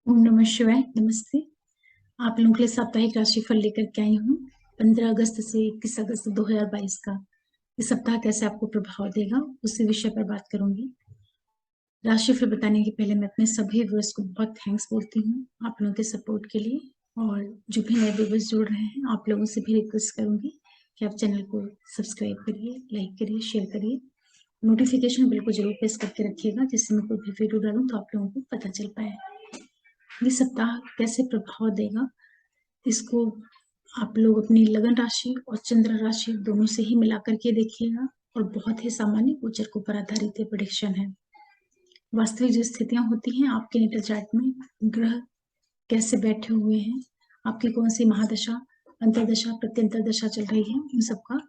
ओम नमः शिवाय। नमस्ते। आप लोगों के लिए साप्ताहिक राशिफल लेकर के आई हूँ। 15 अगस्त से 21 अगस्त 2022 का इस सप्ताह कैसे आपको प्रभाव देगा उसी विषय पर बात करूंगी। राशिफल बताने के पहले मैं अपने सभी व्यूअर्स को बहुत थैंक्स बोलती हूँ आप लोगों के सपोर्ट के लिए। और जो भी नए व्यूअर्स जुड़ रहे हैं आप लोगों से भी रिक्वेस्ट करूंगी कि आप चैनल को सब्सक्राइब करिए, लाइक करिए, शेयर करिए। नोटिफिकेशन बिल को जरूर प्रेस करके रखिएगा जिससे मैं कोई भी वीडियो डालूं तो आप लोगों को पता चल पाए। ये सप्ताह कैसे प्रभाव देगा इसको आप लोग अपनी लगन राशि और चंद्र राशि दोनों से ही मिला करके देखिएगा। और बहुत ही सामान्य गोचर के ऊपर आधारित ये प्रेडिक्शन है। वास्तविक जो स्थितियां होती हैं आपके नेटल चार्ट में, ग्रह कैसे बैठे हुए हैं, आपकी कौन सी महादशा, अंतरदशा, प्रत्यंतर दशा चल रही है, इन सबका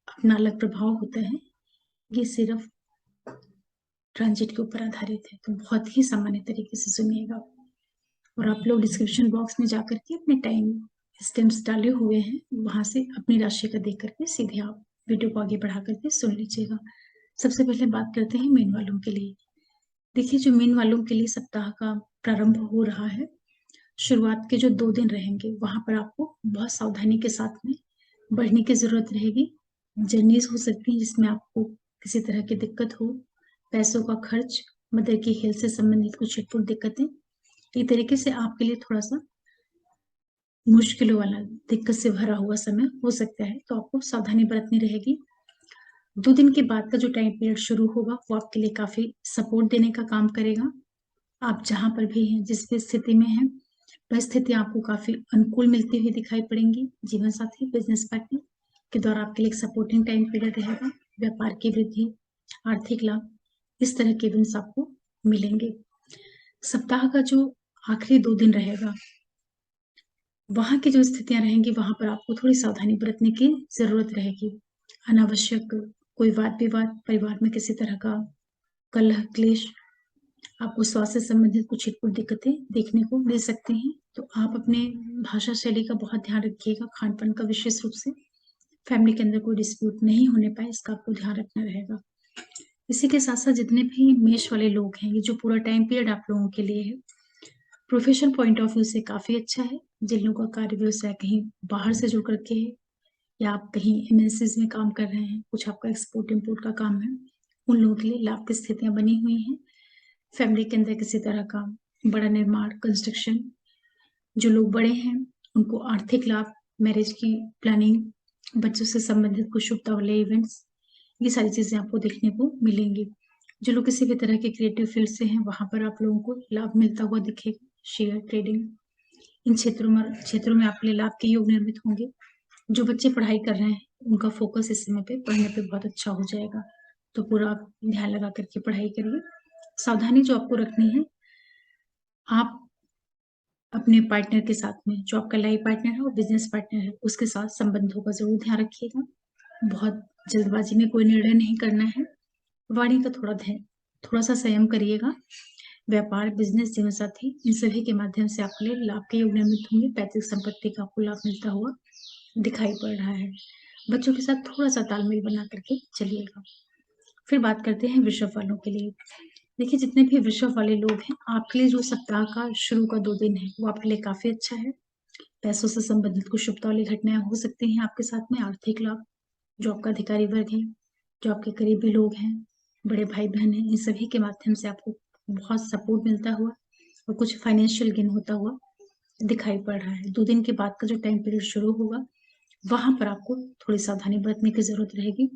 अपना अलग प्रभाव होता है। ये सिर्फ ट्रांजिट के ऊपर आधारित है, तो बहुत ही सामान्य तरीके से सुनिएगा। और आप लोग डिस्क्रिप्शन बॉक्स में जाकर के अपने टाइम स्टैम्प्स डाले हुए हैं, वहां से अपनी राशि का देख करके सीधे आप वीडियो को आगे बढ़ा करके सुन लीजिएगा। सबसे पहले बात करते हैं मीन वालों के लिए। देखिए, जो मीन वालों के लिए सप्ताह का प्रारंभ हो रहा है, शुरुआत के जो 2 दिन रहेंगे वहां पर आपको बहुत सावधानी के साथ में बढ़ने की जरूरत रहेगी। जर्नीज हो सकती है जिसमें आपको किसी तरह की दिक्कत हो, पैसों का खर्च, मदर की हेल्थ से संबंधित कुछ छिटपुट दिक्कतें, एक तरीके से आपके लिए थोड़ा सा मुश्किलों वाला, दिक्कत से भरा हुआ समय हो सकता है, तो आपको सावधानी बरतनी रहेगी। 2 दिन के बाद का जो टाइम पीरियड शुरू होगा वो आपके लिए काफी सपोर्ट देने का काम करेगा। आप जहां पर भी हैं, जिस भी स्थिति में हैं, परिस्थिति आपको काफी अनुकूल मिलती हुई दिखाई पड़ेंगी। जीवन साथी, बिजनेस पार्टनर के द्वारा आपके लिए एक सपोर्टिंग टाइम पीरियड रहेगा। व्यापार की वृद्धि, आर्थिक लाभ, इस तरह के इवेंट्स आपको मिलेंगे। सप्ताह का जो आखिरी 2 दिन रहेगा, वहां की जो स्थितियां रहेंगी वहां पर आपको थोड़ी सावधानी बरतने की जरूरत रहेगी। अनावश्यक कोई वाद विवाद, परिवार में किसी तरह का कलह क्लेश, आपको स्वास्थ्य से संबंधित कुछ छिटपुट दिक्कतें देखने को मिल सकती हैं। तो आप अपने भाषा शैली का बहुत ध्यान रखिएगा, खान पान का विशेष रूप से। फैमिली के अंदर कोई डिस्प्यूट नहीं होने पाए, इसका आपको ध्यान रखना रहेगा। इसी के साथ साथ जितने भी मेष वाले लोग हैं, ये जो पूरा टाइम पीरियड आप लोगों के लिए है, प्रोफेशनल पॉइंट ऑफ व्यू से काफी अच्छा है। जिन लोगों का कार्य व्यवसाय कहीं बाहर से जुड़ करके है, या आप कहीं एमएनसीज में काम कर रहे हैं, कुछ आपका एक्सपोर्ट इंपोर्ट का काम है, उन लोगों के लिए लाभ की स्थितियां बनी हुई हैं। फैमिली के अंदर किसी तरह का बड़ा निर्माण, कंस्ट्रक्शन, जो लोग बड़े हैं उनको आर्थिक लाभ, मैरिज की प्लानिंग, बच्चों से संबंधित कुछ शुभता वाले इवेंट्स, ये सारी चीजें आपको देखने को मिलेंगी। जो लोग किसी भी तरह के क्रिएटिव फील्ड से हैं वहां पर आप लोगों को लाभ मिलता हुआ दिखेगा। शेयर ट्रेडिंग, इन क्षेत्रों में आपके लिए लाभ के योग निर्मित होंगे। जो बच्चे पढ़ाई कर रहे हैं उनका फोकस इस समय पे पढ़ने पे बहुत अच्छा हो जाएगा, तो पूरा आप ध्यान लगा करके पढ़ाई करिए। सावधानी जो आपको रखनी है, आप अपने पार्टनर के साथ में, जो आपका लाइफ पार्टनर है और बिजनेस पार्टनर है, उसके साथ संबंधों का जरूर ध्यान रखिएगा। बहुत जल्दबाजी में कोई निर्णय नहीं करना है। वाणी का थोड़ा सा संयम करिएगा। व्यापार, बिजनेस, जीवन साथी, इन सभी के माध्यम से आपके लिए लाभ के योग निर्मित होंगे। पैतृक संपत्ति का आपको लाभ मिलता हुआ दिखाई पड़ रहा है। बच्चों के साथ थोड़ा सा तालमेल बना करके चलिएगा। फिर बात करते हैं वृषभ वालों के लिए। देखिए, जितने भी वृषभ वाले लोग हैं, आपके लिए जो सप्ताह का शुरू का 2 दिन है वो आपके लिए काफी अच्छा है। पैसों से संबंधित कुछ शुभता वाली घटनाएं हो सकती हैं आपके साथ में। आर्थिक लाभ, जो आपका अधिकारी वर्ग है, जो आपके करीबी लोग हैं, बड़े भाई बहन हैं, इन सभी के माध्यम से आपको बहुत सपोर्ट मिलता हुआ और कुछ फाइनेंशियल गेन होता हुआ दिखाई पड़ रहा है। 2 दिन के बाद का जो टाइम पीरियड शुरू होगा वहां पर आपको थोड़ी सावधानी बरतने की जरूरत रहेगी।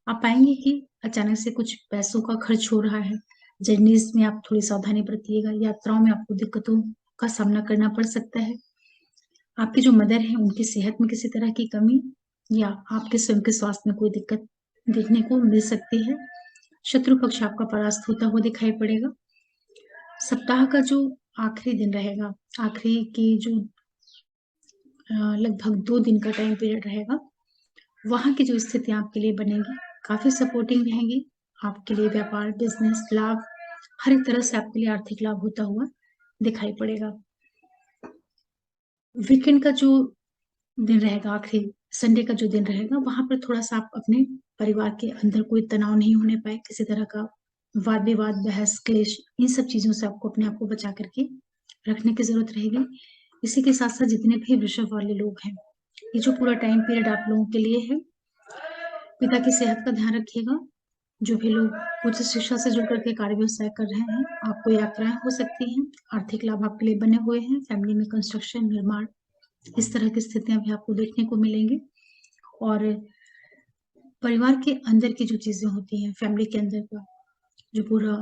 आप पाएंगे कि अचानक से कुछ पैसों का खर्च हो रहा है। जर्नीज में आप थोड़ी सावधानी बरतिएगा। यात्राओं में आपको दिक्कतों का सामना करना पड़ सकता है। आपकी जो मदर है उनकी सेहत में किसी तरह की कमी, या आपके स्वयं के स्वास्थ्य में कोई दिक्कत देखने को मिल सकती है। शत्रु पक्ष आपका परास्त होता हुआ दिखाई पड़ेगा। सप्ताह का जो आखिरी दिन रहेगा, आखिरी की जो लगभग 2 दिन का टाइम पीरियड रहेगा, वहां की जो स्थितियां आपके लिए बनेंगी काफी सपोर्टिंग रहेंगी। आपके लिए व्यापार, बिजनेस, लाभ, हर एक तरह से आपके लिए आर्थिक लाभ होता हुआ दिखाई पड़ेगा। वीकेंड का जो दिन रहेगा, आखिरी संडे का जो दिन रहेगा, वहां पर थोड़ा सा आप अपने परिवार के अंदर कोई तनाव नहीं होने पाए, किसी तरह का वाद विवाद, बहस क्लेश, इन सब चीजों से आपको अपने आप को बचा करके रखने की ज़रूरत रहेगी। इसी के साथ-साथ जितने भी वृषभ वाले लोग हैं, ये जो पूरा टाइम पीरियड आप लोगों के लिए है, पिता की सेहत का ध्यान रखिएगा। जो भी लोग उच्च शिक्षा से जुड़ कर के कार्य व्यवसाय कर रहे हैं, आपको यात्राएँ हो सकती हैं, आर्थिक लाभ आपके लिए बने हुए हैं, फैमिली में कंस्ट्रक्शन, निर्माण, इस तरह की स्थितियाँ भी आपको देखने को मिलेंगी। और परिवार के अंदर की जो चीज़ें होती हैं, फैमिली के अंदर का जो पूरा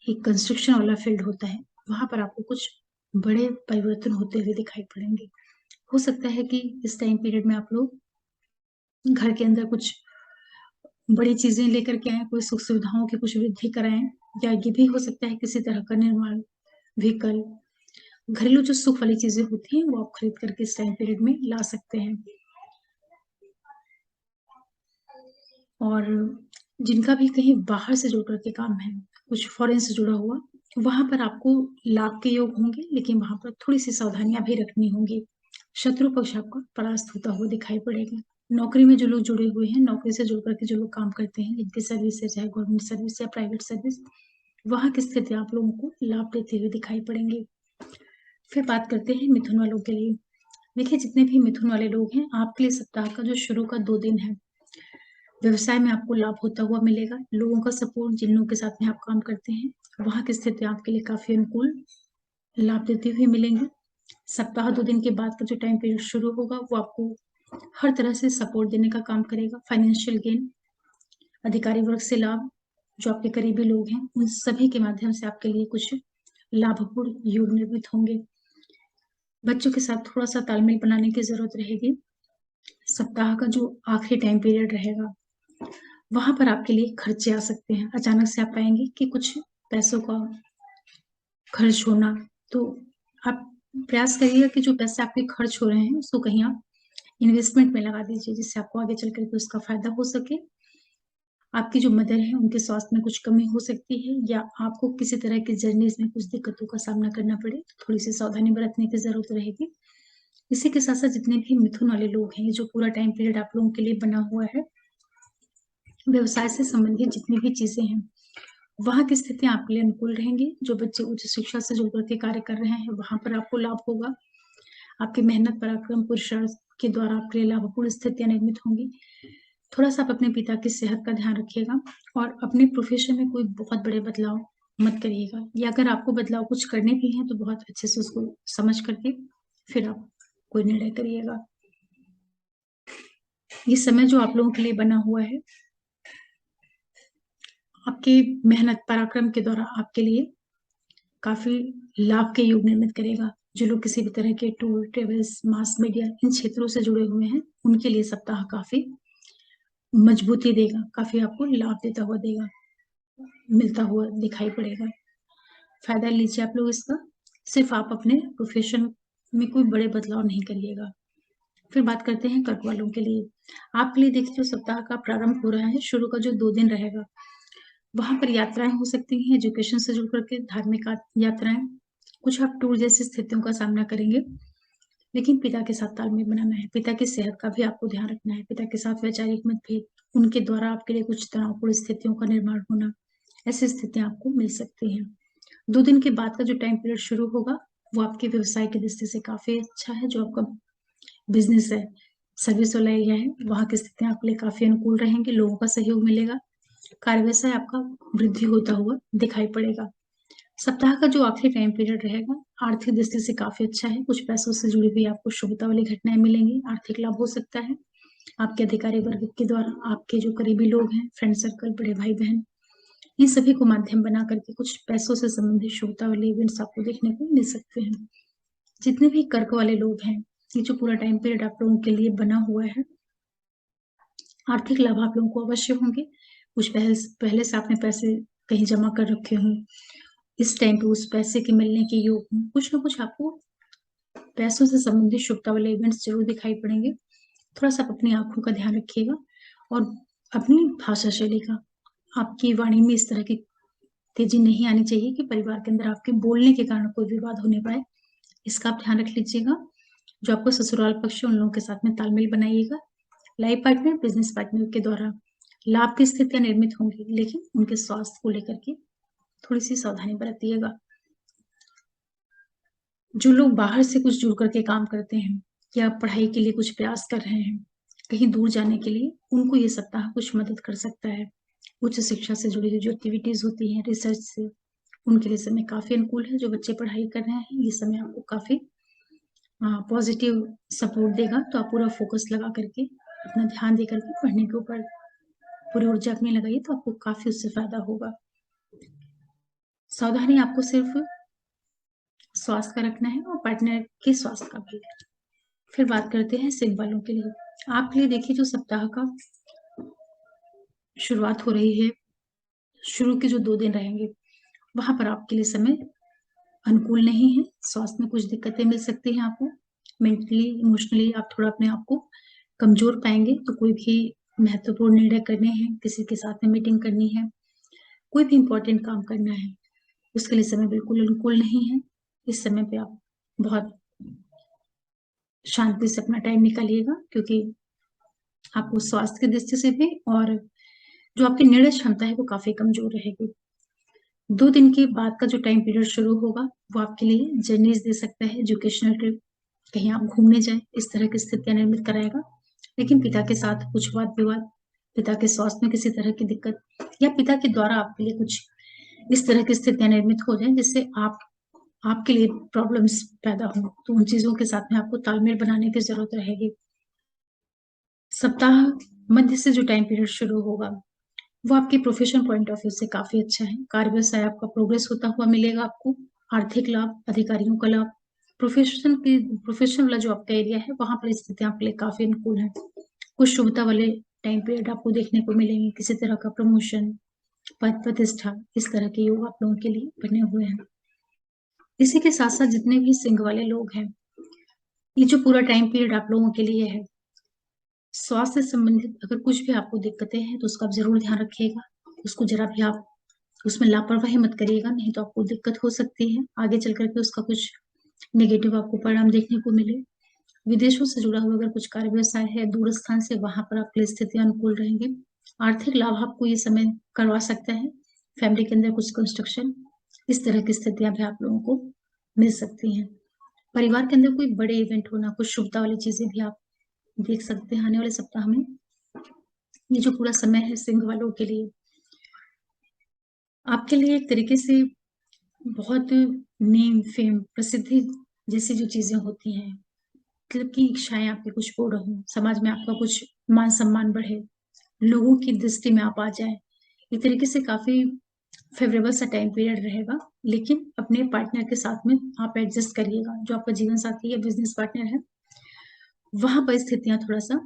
एक कंस्ट्रक्शन वाला फील्ड होता है, वहाँ पर आपको कुछ बड़े परिवर्तन होते हुए दिखाई पड़ेंगे। हो सकता है कि इस टाइम पीरियड में आप लोग घर के अंदर कुछ बड़ी चीज़ें लेकर के आएँ, कोई सुख-सुविधाओं की कुछ वृद्धि कराएँ, या ये भी हो सकता है किसी तरह का निर्माण, व्हीकल, घरेलू जो सुख वाली चीज़ें होती हैं, वो आप खरीद करके इस टाइम पीरियड में ला सकते हैं। और जिनका भी कहीं बाहर से जुड़ कर के काम है, कुछ फ़ॉरेन से जुड़ा हुआ, वहाँ पर आपको लाभ के योग होंगे, लेकिन वहाँ पर थोड़ी-सी सावधानियाँ भी रखनी होंगी। शत्रु पक्ष आपका परास्त होता हुआ दिखाई पड़ेगा। नौकरी में जो लोग जुड़े हुए हैं, नौकरी से जुड़ कर के जो लोग काम करते हैं, जिनकी सर्विस है, चाहे गवर्नमेंट सर्विस या प्राइवेट सर्विस, वहाँ की स्थिति आप लोगों को लाभ देते हुए दिखाई पड़ेंगे। फिर बात करते हैं मिथुन वालों के लिए। देखिए, जितने भी मिथुन वाले लोग हैं, आपके लिए सप्ताह का जो शुरू का 2 दिन है, व्यवसाय में आपको लाभ होता हुआ मिलेगा। लोगों का सपोर्ट, जिन लोगों के साथ में आप काम करते हैं, वहाँ की स्थिति आपके लिए काफ़ी अनुकूल लाभ देते हुए मिलेंगी। सप्ताह 2 दिन के बाद का जो टाइम पीरियड शुरू होगा, वो आपको हर तरह से सपोर्ट देने का काम करेगा। फाइनेंशियल गेन, अधिकारी वर्ग से लाभ, जो आपके करीबी लोग हैं, उन सभी के माध्यम से आपके लिए कुछ लाभपूर्ण योग निर्मित होंगे। बच्चों के साथ थोड़ा-सा तालमेल बनाने की ज़रूरत रहेगी। सप्ताह का जो आखिरी टाइम पीरियड रहेगा, वहाँ पर आपके लिए खर्चे आ सकते हैं। अचानक से आप पाएँगे कि कुछ पैसों का खर्च होना, तो आप प्रयास करिएगा कि जो पैसे आपके खर्च हो रहे हैं, उसको कहीं आप इन्वेस्टमेंट में लगा दीजिए, जिससे आपको आगे चल कर के उसका फ़ायदा हो सके। आपकी जो मदर है, उनके स्वास्थ्य में कुछ कमी हो सकती है, या आपको किसी तरह की जर्नीज़ में कुछ दिक्कतों का सामना करना पड़े, तो थोड़ी-सी सावधानी बरतने की ज़रूरत रहेगी। इसी के साथ-साथ जितने भी मिथुन वाले लोग हैं, ये जो पूरा टाइम पीरियड आप लोगों के लिए बना हुआ है, व्यवसाय से संबंधित जितनी भी चीज़ें हैं, वहाँ की स्थितियाँ आपके लिए अनुकूल रहेंगी। जो बच्चे उच्च शिक्षा से जुड़ कर के कार्य कर रहे हैं, वहाँ पर आपको लाभ होगा। आपकी मेहनत, पराक्रम, पुरुषार्थ के द्वारा आपके लिए लाभपूर्ण स्थितियाँ निर्मित होंगी। थोड़ा-सा आप अपने पिता की सेहत का ध्यान रखिएगा, और अपने प्रोफ़ेशन में कोई बहुत बड़े बदलाव मत करिएगा, या अगर आपको बदलाव कुछ करने भी हैं, तो बहुत अच्छे से उसको समझ करके फिर आप कोई निर्णय करिएगा। ये समय जो आप लोगों के लिए बना हुआ है, आपकी मेहनत, पराक्रम के द्वारा आपके लिए काफ़ी लाभ के योग निर्मित करेगा। जो लोग किसी भी तरह के टूर, ट्रेवल्स, मास मीडिया, इन क्षेत्रों से जुड़े हुए हैं, उनके लिए सप्ताह काफ़ी मजबूती देगा, काफ़ी आपको लाभ देता हुआ देगा, मिलता हुआ दिखाई पड़ेगा। फ़ायदा लीजिए आप लोग इसका। सिर्फ़ आप अपने प्रोफ़ेशन में कोई बड़े बदलाव नहीं करिएगा। फिर बात करते हैं कर्क वालों के लिए। आपके लिए देखिए, जो सप्ताह का प्रारंभ हो रहा है, शुरू का जो 2 दिन रहेगा, वहाँ पर यात्राएँ हो सकती हैं, एजुकेशन से जुड़ कर के धार्मिक यात्राएँ, कुछ आप टूर जैसी स्थितियों का सामना करेंगे, लेकिन पिता के साथ तालमेल बनाना है, पिता की सेहत का भी आपको ध्यान रखना है, पिता के साथ वैचारिक मतभेद, उनके द्वारा आपके लिए कुछ तनावपूर्ण स्थितियों का निर्माण होना, ऐसी स्थितियाँ आपको मिल सकती हैं। 2 दिन के बाद का जो टाइम पीरियड शुरू होगा, वो आपके व्यवसाय की दृष्टि से काफ़ी अच्छा है। जो आपका बिज़नेस है, सर्विस वाला एरिया है, वहाँ की स्थितियाँ आपके लिए काफ़ी अनुकूल रहेंगी, लोगों का सहयोग मिलेगा, कार्य व्यवसाय आपका वृद्धि होता हुआ दिखाई पड़ेगा। सप्ताह का जो आखिरी टाइम पीरियड रहेगा, आर्थिक दृष्टि से काफ़ी अच्छा है, कुछ पैसों से जुड़ी हुई आपको शुभता वाली घटनाएँ मिलेंगी, आर्थिक लाभ हो सकता है। आपके अधिकारी वर्ग के द्वारा आपके जो करीबी लोग हैं, फ्रेंड सर्कल, बड़े भाई-बहन, इन सभी को माध्यम बना करके कुछ पैसों से संबंधित शुभता वाले इवेंट्स आपको देखने को मिल सकते हैं। जितने भी कर्क वाले लोग हैं, ये जो पूरा टाइम पीरियड आप लोगों के लिए बना हुआ है, आर्थिक लाभ आप लोगों को अवश्य होंगे। कुछ पहले से आपने पैसे कहीं जमा कर रखे हों, इस टाइम पे उस पैसे के मिलने के योग हों, कुछ ना कुछ आपको पैसों से संबंधित शुभता वाले इवेंट्स ज़रूर दिखाई पड़ेंगे। थोड़ा-सा आप अपनी आँखों का ध्यान रखिएगा, और अपनी भाषा शैली का, आपकी वाणी में इस तरह की तेज़ी नहीं आनी चाहिए कि परिवार के अंदर आपके बोलने के कारण कोई विवाद होने पाए। इसका आप ध्यान रख लीजिएगा। जो आपका ससुराल पक्ष है, उन लोगों के साथ में तालमेल बनाइएगा। लाइफ पार्टनर, बिज़नेस पार्टनर के द्वारा लाभ की स्थितियाँ निर्मित होंगी, लेकिन उनके स्वास्थ्य को लेकर के थोड़ी-सी सावधानी बरतिएगा। जो लोग बाहर से कुछ जुड़ करके काम करते हैं या पढ़ाई के लिए कुछ प्रयास कर रहे हैं, कहीं दूर जाने के लिए, उनको ये सप्ताह कुछ मदद कर सकता है। उच्च शिक्षा से जुड़ी हुई जो एक्टिविटीज़ होती हैं, रिसर्च से, उनके लिए समय काफ़ी अनुकूल है। जो बच्चे पढ़ाई कर रहे हैं, ये समय आपको काफ़ी पॉजिटिव सपोर्ट देगा, तो आप पूरा फोकस लगा करके, अपना ध्यान दे करके पढ़ने के ऊपर पूरी ऊर्जा अपनी लगाइए, तो आपको काफ़ी उससे फ़ायदा होगा। सावधानी आपको सिर्फ़ स्वास्थ्य का रखना है और पार्टनर के स्वास्थ्य का भी। फिर बात करते हैं सिंह वालों के लिए। आपके लिए देखिए जो सप्ताह का शुरुआत हो रही है, शुरू के जो 2 दिन रहेंगे, वहाँ पर आपके लिए समय अनुकूल नहीं है। स्वास्थ्य में कुछ दिक्कतें मिल सकती हैं आपको। मेंटली, इमोशनली आप थोड़ा अपने आप को कमज़ोर पाएँगे, तो कोई भी महत्वपूर्ण निर्णय करने हैं, किसी के साथ में मीटिंग करनी है, कोई भी इम्पोर्टेंट काम करना है, उसके लिए समय बिल्कुल अनुकूल नहीं है। इस समय पे आप बहुत शांति से अपना टाइम निकालिएगा, क्योंकि आपको स्वास्थ्य की दृष्टि से भी और जो आपकी निर्णय क्षमता है वो काफ़ी कमज़ोर रहेगी। 2 दिन के बाद का जो टाइम पीरियड शुरू होगा, वो आपके लिए जर्नीज़ दे सकता है, एजुकेशनल ट्रिप, कहीं आप घूमने जाएँ, इस तरह की स्थितियाँ निर्मित कराएगा। लेकिन पिता के साथ कुछ वाद-विवाद, पिता के स्वास्थ्य में किसी तरह की दिक्कत या पिता के द्वारा आपके लिए कुछ इस तरह की स्थितियाँ निर्मित हो जाएँ, जिससे आपके लिए प्रॉब्लम्स पैदा हों, तो उन चीज़ों के साथ में आपको तालमेल बनाने की ज़रूरत रहेगी। सप्ताह मध्य से जो टाइम पीरियड शुरू होगा, वो आपके प्रोफ़ेशनल पॉइंट ऑफ व्यू से काफ़ी अच्छा है। कार्य व्यवसाय आपका प्रोग्रेस होता हुआ मिलेगा आपको, आर्थिक लाभ, अधिकारियों का लाभ, प्रोफ़ेशनल वाला जो आपका एरिया है, वहाँ पर स्थितियाँ आपके लिए काफ़ी अनुकूल हैं। कुछ शुभता वाले टाइम पीरियड आपको देखने को मिलेंगे, किसी तरह का प्रमोशन, पद प्रतिष्ठा, इस तरह के योग आप लोगों के लिए बने हुए हैं। इसी के साथ-साथ जितने भी सिंह वाले लोग हैं, ये जो पूरा टाइम पीरियड आप लोगों के लिए है, स्वास्थ्य से संबंधित अगर कुछ भी आपको दिक्कतें हैं, तो उसका आप ज़रूर ध्यान रखिएगा। उसको ज़रा भी आप उसमें लापरवाही मत करिएगा, नहीं तो आपको दिक्कत हो सकती है। आगे चल कर के उसका कुछ नेगेटिव आपको परिणाम देखने को मिले। विदेशों से जुड़ा हुआ अगर कुछ कार्य व्यवसाय है, दूर स्थान से, वहाँ पर आपके लिए स्थितियाँ अनुकूल रहेंगी। आर्थिक लाभ आपको ये समय करवा सकता है। फैमिली के अंदर कुछ कंस्ट्रक्शन, इस तरह की स्थितियाँ भी आप लोगों को मिल सकती हैं। परिवार के अंदर कोई बड़े इवेंट होना, कुछ शुभता वाली चीज़ें भी आप देख सकते हैं आने वाले सप्ताह में। ये जो पूरा समय है सिंह वालों के लिए, आपके लिए एक तरीके से बहुत नेम, फेम, प्रसिद्धि जैसी जो चीज़ें होती हैं, मतलब कि इच्छाएँ आपकी कुछ पूर्ण हों, समाज में आपका कुछ मान-सम्मान बढ़े, लोगों की दृष्टि में आप आ जाएँ। एक तरीके से काफ़ी फ़ेवरेबल सा टाइम पीरियड रहेगा, लेकिन अपने पार्टनर के साथ में आप एडजस्ट करिएगा। जो आपका जीवन साथी या बिज़नेस पार्टनर है, वहाँ परिस्थितियाँ थोड़ा-सा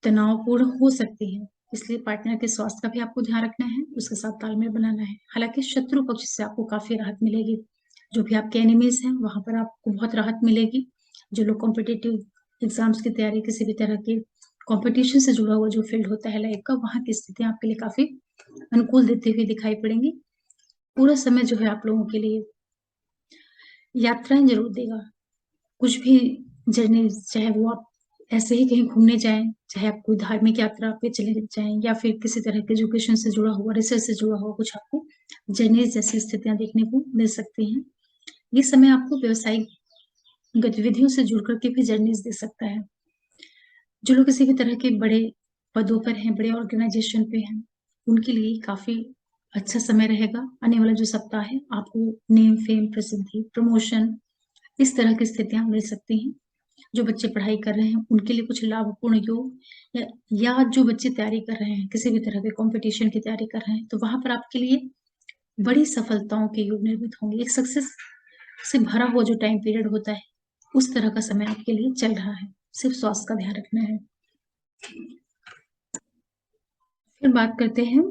तनावपूर्ण हो सकती हैं। इसलिए पार्टनर के स्वास्थ्य का भी आपको ध्यान रखना है, उसके साथ तालमेल बनाना है। हालाँकि शत्रु पक्ष से आपको काफ़ी राहत मिलेगी। जो भी आपके एनिमीज़ हैं, वहाँ पर आपको बहुत राहत मिलेगी। जो लोग कॉम्पिटिटिव एग्ज़ाम्स की तैयारी, किसी भी तरह के कॉम्पिटिशन से जुड़ा हुआ जो फ़ील्ड होता है लाइफ़ का, वहाँ की स्थितियाँ आपके लिए काफ़ी अनुकूल देती हुई दिखाई पड़ेंगी। पूरा समय जो है आप लोगों के लिए यात्राएँ ज़रूर देगा। कुछ भी जर्नी, चाहे वो आप ऐसे ही कहीं घूमने जाएँ, चाहे आप कोई धार्मिक यात्रा पे चले जाएँ या फिर किसी तरह के एजुकेशन से जुड़ा हुआ, रिसर्च से जुड़ा हुआ कुछ आपको जर्नीज़ जैसी स्थितियाँ देखने को मिल सकती हैं। ये समय आपको व्यावसायिक गतिविधियों से जुड़ कर के भी जर्नीज़ दे सकता है। जो लोग किसी भी तरह के बड़े पदों पर हैं, बड़े ऑर्गनाइज़ेशन पे हैं, उनके लिए काफ़ी अच्छा समय रहेगा। आने वाला जो सप्ताह है, आपको नेम, फेम, प्रसिद्धि, प्रमोशन, इस तरह की स्थितियाँ मिल सकती हैं। जो बच्चे पढ़ाई कर रहे हैं, उनके लिए कुछ लाभपूर्ण योग या जो बच्चे तैयारी कर रहे हैं, किसी भी तरह के कॉम्पिटिशन की तैयारी कर रहे हैं, तो वहाँ पर आपके लिए बड़ी सफलताओं के योग निर्मित होंगे। एक सक्सेस से भरा हुआ जो टाइम पीरियड होता है, उस तरह का समय आपके लिए चल रहा है। सिर्फ स्वास्थ्य का ध्यान रखना है। फिर बात करते हैं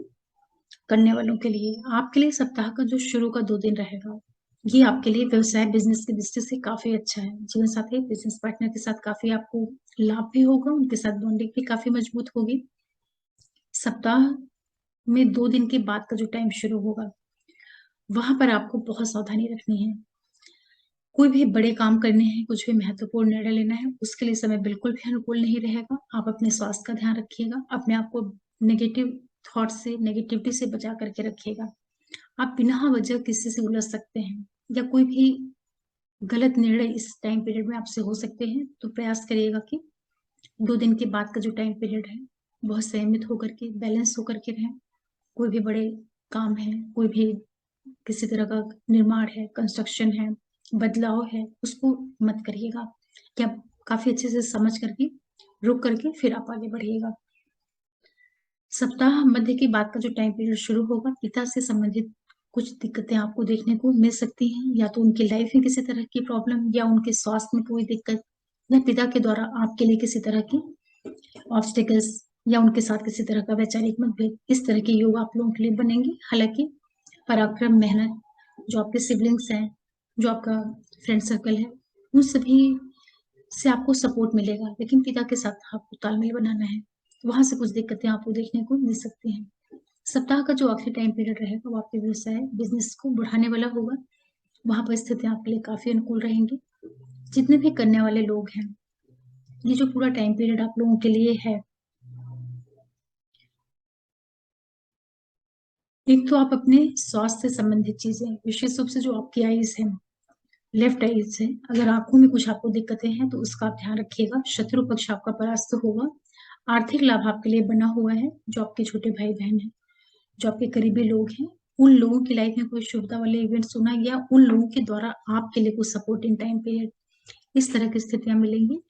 करने वालों के लिए। आपके लिए सप्ताह का जो शुरू का 2 दिन रहेगा, ये आपके लिए व्यवसाय बिज़नेस की दृष्टि से काफ़ी अच्छा है। जीवन साथी, बिज़नेस पार्टनर के साथ काफ़ी आपको लाभ भी होगा, उनके साथ बॉन्डिंग भी काफ़ी मजबूत होगी। सप्ताह में 2 दिन के बाद का जो टाइम शुरू होगा, वहाँ पर आपको बहुत सावधानी रखनी है। कोई भी बड़े काम करने हैं, कुछ भी महत्वपूर्ण निर्णय लेना है, उसके लिए समय बिल्कुल भी अनुकूल नहीं रहेगा। आप अपने स्वास्थ्य का ध्यान रखिएगा, अपने आप को नेगेटिव थॉट से, नेगेटिविटी से बचा करके रखिएगा। आप बिना वजह किसी से उलझ सकते हैं या कोई भी गलत निर्णय इस टाइम पीरियड में आपसे हो सकते हैं, तो प्रयास करिएगा कि 2 दिन के बाद का जो टाइम पीरियड है, बहुत संयमित होकर के, बैलेंस होकर के रहें। कोई भी बड़े काम है, कोई भी किसी तरह का निर्माण है, कंस्ट्रक्शन है, बदलाव है, उसको मत करिएगा। कि आप काफ़ी अच्छे से समझ करके, रुक करके फिर आप आगे बढ़िएगा। सप्ताह मध्य के बाद का जो टाइम पीरियड शुरू होगा, पिता से संबंधित कुछ दिक्कतें आपको देखने को मिल सकती हैं, या तो उनकी लाइफ में किसी तरह की प्रॉब्लम, या उनके स्वास्थ्य में कोई दिक्कत, या पिता के द्वारा आपके लिए किसी तरह की ऑब्स्टिकल्स, या उनके साथ किसी तरह का वैचारिक मतभेद, इस तरह के योग आप लोगों के लिए बनेंगे। हालांकि पराक्रम, मेहनत, जो आपके सिबलिंग्स हैं, जो आपका फ्रेंड सर्कल है, उन सभी से आपको सपोर्ट मिलेगा, लेकिन पिता के साथ आपको तालमेल बनाना है। वहां से कुछ दिक्कतें आपको देखने को मिल सकती हैं। सप्ताह का जो आखिरी टाइम पीरियड रहेगा वो आपके व्यवसाय, बिजनेस को बढ़ाने वाला होगा। वहां पर स्थितियां आपके लिए काफी अनुकूल रहेंगी। जितने भी करने वाले लोग हैं, ये जो पूरा टाइम पीरियड आप लोगों के लिए है, एक तो आप अपने स्वास्थ्य से संबंधित चीजें, विशेष रूप से जो आपकी आईज है, लेफ्ट आईज है, अगर आंखों में कुछ आपको दिक्कतें हैं तो उसका आप ध्यान रखिएगा। शत्रु पक्ष आपका परास्त होगा। आर्थिक लाभ आपके लिए बना हुआ है। जो आपके छोटे भाई बहन हैं, जो आपके करीबी लोग हैं, उन लोगों की लाइफ में कोई शुभता वाले इवेंट्स होना, या उन लोगों के द्वारा आपके लिए कुछ सपोर्टिंग टाइम पीरियड, इस तरह की स्थितियां मिलेंगी।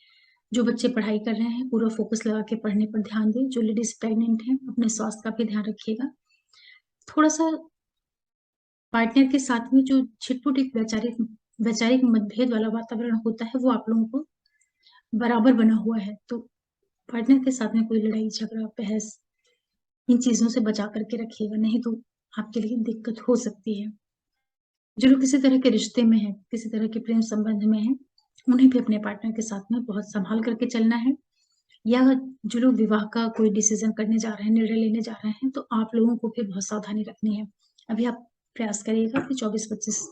जो बच्चे पढ़ाई कर रहे हैं, पूरा फोकस लगा के पढ़ने पर ध्यान दें। जो लेडीज प्रेग्नेंट हैं, अपने स्वास्थ्य का भी ध्यान रखिएगा। थोड़ा सा पार्टनर के साथ में जो छिटपुट एक वैचारिक वैचारिक मतभेद वाला वातावरण होता है, वो आप लोगों को बराबर बना हुआ है। तो पार्टनर के साथ में कोई लड़ाई झगड़ा बहस, इन चीजों से बचा करके रखिएगा, नहीं तो आपके लिए दिक्कत हो सकती है। जो लोग किसी तरह के रिश्ते में हैं, किसी तरह के प्रेम संबंध में हैं, उन्हें भी अपने पार्टनर के साथ में बहुत संभाल करके चलना है। या जो लोग विवाह का कोई डिसीजन करने जा रहे हैं, निर्णय लेने जा रहे हैं, तो आप लोगों को भी बहुत सावधानी रखनी है। अभी आप प्रयास करिएगा कि 24-25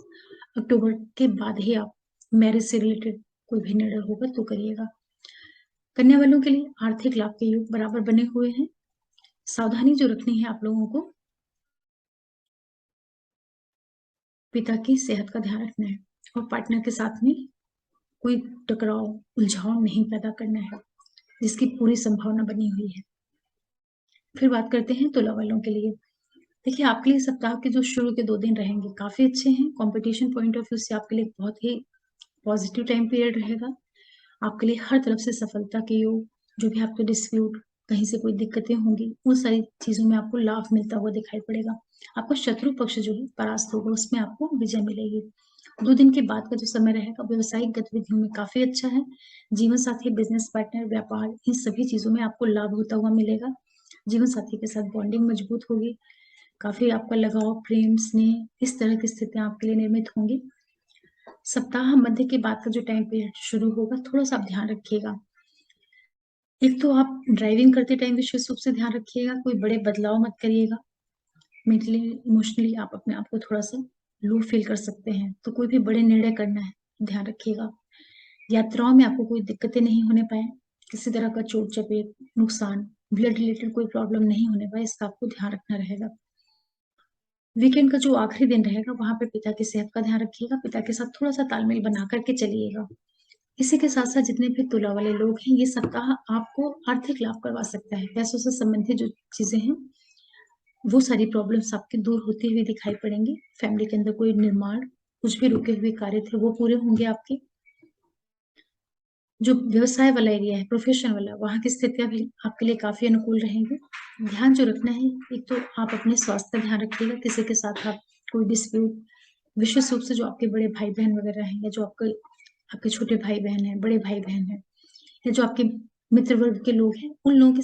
अक्टूबर के बाद ही आप मैरिज से रिलेटेड कोई भी निर्णय होगा तो करिएगा। कन्या वालों के लिए आर्थिक लाभ के योग बराबर बने हुए हैं। सावधानी जो रखनी है आप लोगों को, पिता की सेहत का ध्यान रखना है, और पार्टनर के साथ में कोई टकराव, उलझाव नहीं पैदा करना है, जिसकी पूरी संभावना बनी हुई है। फिर बात करते हैं तुला वालों के लिए। देखिए, आपके लिए सप्ताह के जो शुरू के 2 दिन रहेंगे काफी अच्छे हैं। कंपटीशन पॉइंट ऑफ व्यू से आपके लिए बहुत ही पॉजिटिव टाइम पीरियड रहेगा। आपके लिए हर तरफ से सफलता के योग, जो भी आपके डिस्प्यूट, कहीं से कोई दिक्कतें होंगी, उन सारी चीजों में आपको लाभ मिलता हुआ दिखाई पड़ेगा। आपका शत्रु पक्ष जो है परास्त होगा, उसमें आपको विजय मिलेगी। 2 दिन के बाद का जो समय रहेगा व्यवसायिक गतिविधियों में काफी अच्छा है। जीवन साथी, बिजनेस पार्टनर, व्यापार, इन सभी चीजों में आपको लाभ होता हुआ मिलेगा। जीवन साथी के साथ बॉन्डिंग मजबूत होगी। काफी आपका लगाव, प्रेम, स्नेह, इस तरह की स्थितियां आपके लिए निर्मित होंगी। सप्ताह मध्य के बाद का जो टाइम पीरियड शुरू होगा, थोड़ा सा आप ध्यान रखिएगा। एक तो आप ड्राइविंग करते टाइम विशेष रूप से ध्यान रखिएगा, कोई बड़े बदलाव मत करिएगा। मेंटली, इमोशनली आप अपने आप को थोड़ा सा लो फील कर सकते हैं, तो कोई भी बड़े निर्णय करना है, ध्यान रखिएगा। यात्राओं में आपको कोई दिक्कतें नहीं होने पाए, किसी तरह का चोट चपेट, नुकसान, ब्लड रिलेटेड कोई प्रॉब्लम नहीं होने पाए, इसका आपको ध्यान रखना रहेगा। वीकेंड का जो आखिरी दिन रहेगा, वहां पे पिता की सेहत का ध्यान रखिएगा। पिता के साथ थोड़ा सा तालमेल बना करके चलिएगा। इसी के साथ साथ जितने भी तुला वाले लोग हैं, ये सप्ताह आपको आर्थिक लाभ करवा सकता है। पैसों से संबंधित जो चीजें हैं, वो सारी प्रॉब्लम्स आपकी दूर होती हुई दिखाई पड़ेंगी। फैमिली के अंदर कोई निर्माण, कुछ भी रुके हुए कार्य थे, वो पूरे होंगे आपके। जो व्यवसाय वाला एरिया है, प्रोफेशन वाला, वहां की स्थितियां भी आपके लिए काफी अनुकूल रहेंगी। ध्यान जो रखना है, एक तो आप अपने स्वास्थ्य का ध्यान रखिएगा। किसी के साथ आप कोई डिस्प्यूट, विशेष रूप से जो आपके बड़े भाई बहन वगैरह हैं, या जो आपके आपके छोटे भाई बहन हैं, बड़े भाई बहन हैं, या जो आपके मित्र वर्ग के लोग हैं, उन लोगों के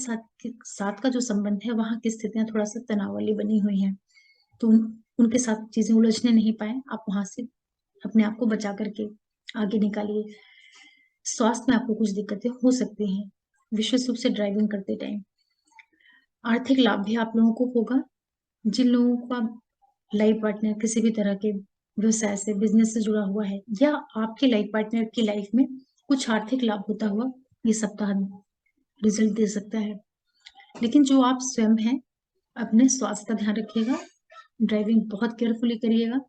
साथ का जो संबंध है, वहां की स्थितियां थोड़ा सा तनाव वाली बनी हुई हैं। तो उनके साथ चीजें उलझने नहीं पाए, आप वहां से अपने आप को बचा करके आगे निकालिए। स्वास्थ्य में आपको कुछ दिक्कतें हो सकती हैं, विशेष रूप से ड्राइविंग करते टाइम। आर्थिक लाभ भी आप लोगों को होगा। जिन लोगों का लाइफ पार्टनर किसी भी तरह के व्यवसाय से, बिजनेस से जुड़ा हुआ है, या आपके लाइफ पार्टनर की लाइफ में कुछ आर्थिक लाभ होता हुआ ये सप्ताह रिजल्ट दे सकता है। लेकिन जो आप स्वयं हैं, अपने स्वास्थ्य का ध्यान रखिएगा। ड्राइविंग बहुत केयरफुली करिएगा।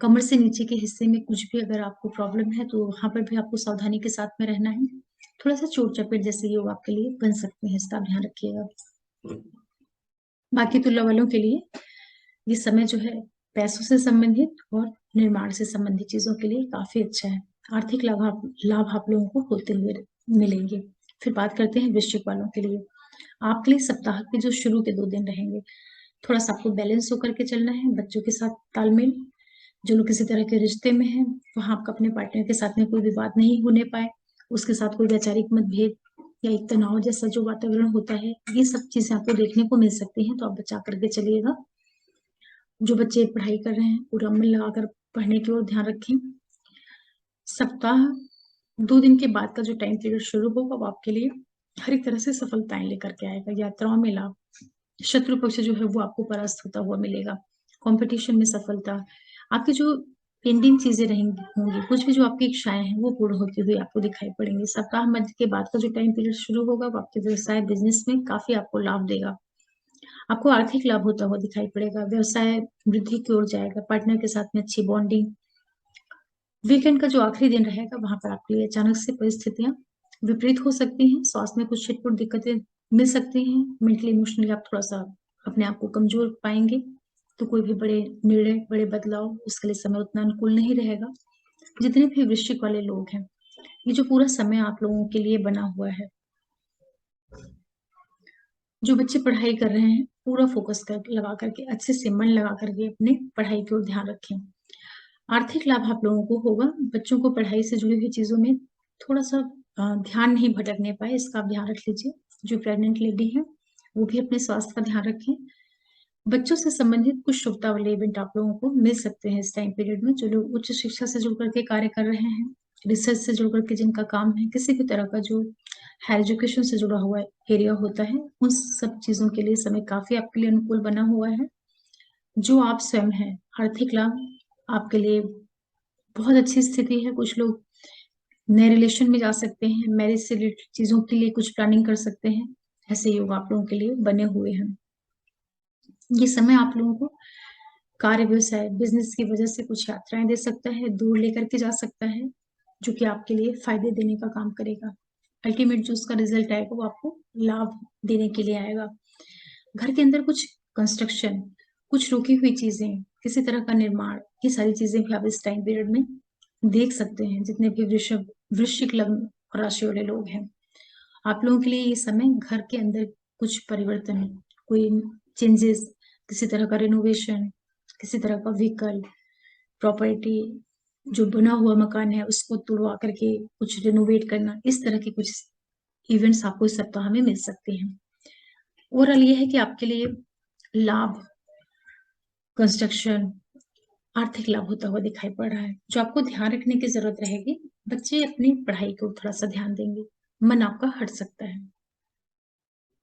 कमर से नीचे के हिस्से में कुछ भी अगर आपको प्रॉब्लम है तो वहां पर भी आपको सावधानी के साथ में रहना है। थोड़ा सा चोट चपेट जैसे योग आपके लिए बन सकते हैं, इसका ध्यान रखिएगा। बाकी तुला वालों के लिए ये समय जो है पैसों से संबंधित और निर्माण से संबंधित चीजों के लिए काफी अच्छा है। आर्थिक लाभ आप लोगों को होते हुए मिलेंगे। फिर बात करते हैं वृश्चिक वालों के लिए। आपके लिए सप्ताह के जो शुरू के 2 दिन रहेंगे, थोड़ा सा आपको बैलेंस होकर के चलना है। बच्चों के साथ तालमेल, जो लोग किसी तरह के रिश्ते में हैं, वहां आपका अपने पार्टनर के साथ में कोई विवाद नहीं होने पाए, उसके साथ कोई वैचारिक मतभेद या एक तनाव जैसा जो वातावरण होता है, ये सब चीजें आपको देखने को मिल सकती हैं, तो आप बचा करके चलिएगा। जो बच्चे पढ़ाई कर रहे हैं पूरा मन लगाकर पढ़ने की ओर ध्यान रखें। सप्ताह 2 दिन के बाद का जो टाइम पीरियड शुरू होगा वो आपके लिए हर एक तरह से सफलताएं लेकर के आएगा। यात्राओं में लाभ, शत्रु पक्ष जो है वो आपको परास्त होता हुआ मिलेगा। कंपटीशन में सफलता, आपकी जो पेंडिंग चीजें रहेंगी होंगी, कुछ भी जो आपकी इच्छाएं हैं वो पूर्ण होती हुई आपको दिखाई पड़ेंगी। सप्ताह मध्य के बाद का जो टाइम पीरियड शुरू होगा वो आपके व्यवसाय बिजनेस में काफी आपको लाभ देगा। आपको आर्थिक लाभ होता हुआ दिखाई पड़ेगा। व्यवसाय वृद्धि की ओर जाएगा, पार्टनर के साथ में अच्छी बॉन्डिंग। वीकेंड का जो आखिरी दिन रहेगा वहां पर आपके लिए अचानक से परिस्थितियां विपरीत हो सकती हैं। स्वास्थ्य में कुछ छिटपुट दिक्कतें मिल सकती हैं। मेंटली इमोशनली आप थोड़ा सा अपने आप को कमजोर पाएंगे, तो कोई भी बड़े निर्णय, बड़े बदलाव उसके लिए समय उतना अनुकूल नहीं रहेगा। जितने भी वृश्चिक वाले लोग हैं, ये जो पूरा समय आप लोगों के लिए बना हुआ है, जो बच्चे पढ़ाई कर रहे हैं पूरा फोकस कर लगा करके, अच्छे से मन लगा करके अपने पढ़ाई की ओर ध्यान रखें। आर्थिक लाभ आप लोगों को होगा। बच्चों को पढ़ाई से जुड़ी हुई चीजों में थोड़ा सा ध्यान नहीं भटकने पाए, इसका आप ध्यान रख लीजिए। जो प्रेग्नेंट लेडी है वो भी अपने स्वास्थ्य का ध्यान रखें। बच्चों से संबंधित कुछ शुभता वाले इवेंट आप लोगों को मिल सकते हैं इस टाइम पीरियड में। जो लोग उच्च शिक्षा से जुड़ करके कार्य कर रहे हैं, रिसर्च से जुड़ करके जिनका काम है, किसी भी तरह का जो हायर एजुकेशन से जुड़ा हुआ एरिया होता है, उन सब चीजों के लिए समय काफी आपके लिए अनुकूल बना हुआ है। जो आप स्वयं हैं, आर्थिक लाभ आपके लिए बहुत अच्छी स्थिति है। कुछ लोग नए रिलेशन में जा सकते हैं, मैरिज से रिलेटेड चीजों के लिए कुछ प्लानिंग कर सकते हैं। ऐसे योग आप लोगों के लिए बने हुए हैं। ये समय आप लोगों को कार्य, व्यवसाय, बिजनेस की वजह से कुछ यात्राएं दे सकता है, दूर लेकर के जा सकता है, जो कि आपके लिए फायदे देने का काम करेगा। अल्टीमेट जो उसका रिजल्ट आएगा वो आपको लाभ देने के लिए आएगा। घर के अंदर कुछ कंस्ट्रक्शन, कुछ रुकी हुई चीजें, किसी तरह का निर्माण, ये सारी चीजें भी आप इस टाइम पीरियड में देख सकते हैं। जितने भी वृश्चिक लग्न और राशि वाले लोग हैं, आप लोगों के लिए ये समय घर के अंदर कुछ परिवर्तन, कोई चेंजेस, किसी तरह का रिनोवेशन, किसी तरह का व्हीकल, प्रॉपर्टी, जो बना हुआ मकान है उसको तुड़वा करके कुछ रिनोवेट करना, इस तरह के कुछ इवेंट्स आपको इस सप्ताह में मिल सकते हैं। ओवरऑल ये है कि आपके लिए लाभ, कंस्ट्रक्शन, आर्थिक लाभ होता हुआ दिखाई पड़ रहा है। जो आपको ध्यान रखने की जरूरत रहेगी, बच्चे अपनी पढ़ाई को थोड़ा सा ध्यान देंगे, मन आपका हट सकता है,